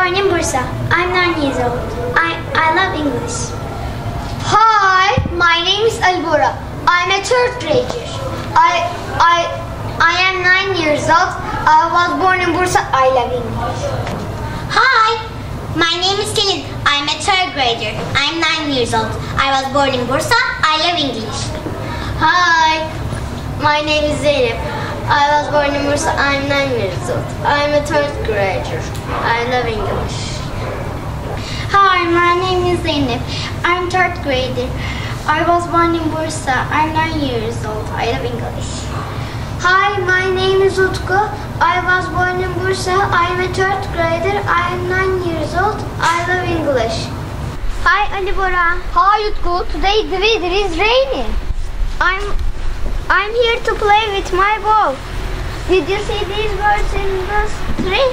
born in Bursa. I'm 9 years old. I love English. Hi, my name is Albora. I'm a third grader. I am 9 years old. I was born in Bursa. I love English. Hi, my name is Kelin. I'm a third grader. I'm 9 years old. I was born in Bursa. I love English. Hi, my name is Zeynep. I was born in Bursa. I'm 9 years old. I'm a third grader. I love English. Hi, my name is Zeynep. I'm third grader. I was born in Bursa. I'm 9 years old. I love English. Hi, my name is Utku. I was born in Bursa. I'm a third grader. I am 9 years old. I love English. Hi, Alibora. Hi, Utku. Today the weather is rainy. I'm here to play with my ball. Did you see these birds in the tree?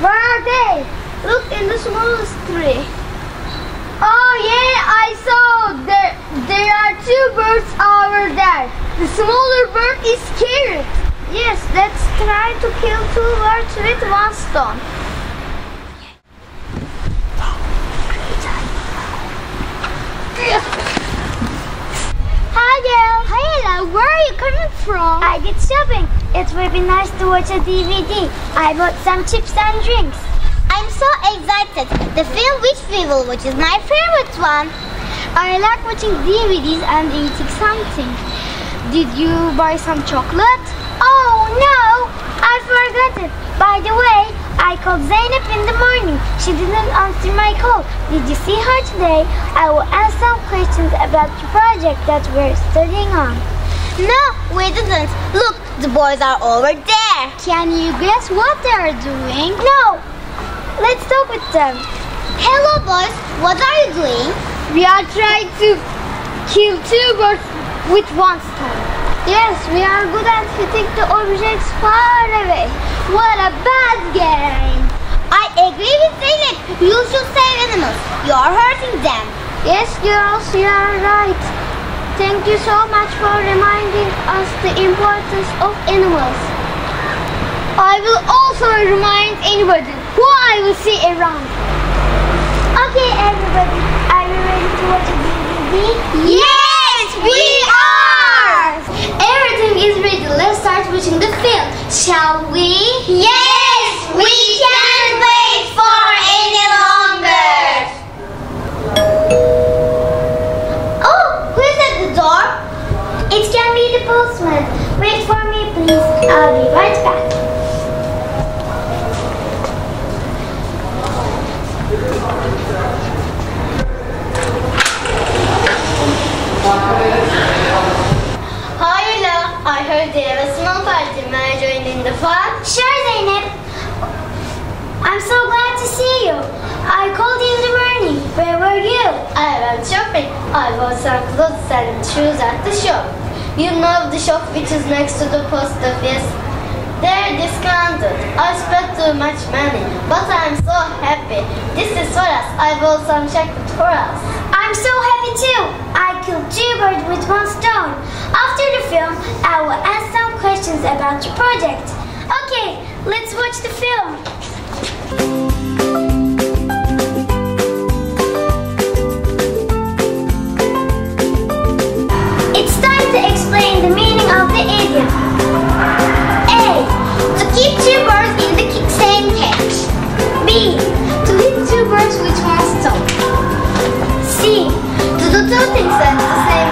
Where are they? Look in the smallest tree. Oh yeah, I saw there are two birds over there. The smaller bird is scared. Yes, let's try to kill two birds with one stone. Hi there. Hi Ella, where are you coming from? I did shopping. It would be nice to watch a DVD. I bought some chips and drinks. I'm so excited. The film which we will watch is my favorite one. I like watching DVDs and eating something. Did you buy some chocolate? Oh no, I forgot it. By the way, I called Zeynep in the morning. She didn't answer my call. Did you see her today? I will ask some questions about the project that we're studying on. No, we didn't. Look, the boys are over there. Can you guess what they're doing? No. Let's talk with them. Hello boys, what are you doing? We are trying to kill two birds with one stone. Yes, we are good at hitting the objects far away. What a bad game. I agree with Zeynep. You should save animals. You are hurting them. Yes, girls, you are right. Thank you so much for reminding us the importance of animals. I will also remind anybody who I will see around. Okay, everybody, are you ready to watch a DVD? Yes, we are! Everything is ready. Let's start watching the film. Shall we? Yes, we can't wait for any longer. Oh, who is at the door? It can be the postman. Wait for me, please. I'll be right back. Hi Ella, I heard they have a small party. May I join in the fun? Sure, Zeynep. I'm so glad to see you. I called you in the morning. Where were you? I went shopping. I bought some clothes and shoes at the shop. You know the shop which is next to the post office? They're discounted. I spent too much money, but I'm so happy. This is for us. I bought some chocolate for us. I'm so happy too. I killed two birds with one stone. After the film, I will ask some questions about your project. Okay, let's watch the film. It's time to explain the meaning of the idiom. A. To keep two birds in the same cage. B. To hit two birds with one stone. C. To do two things at the same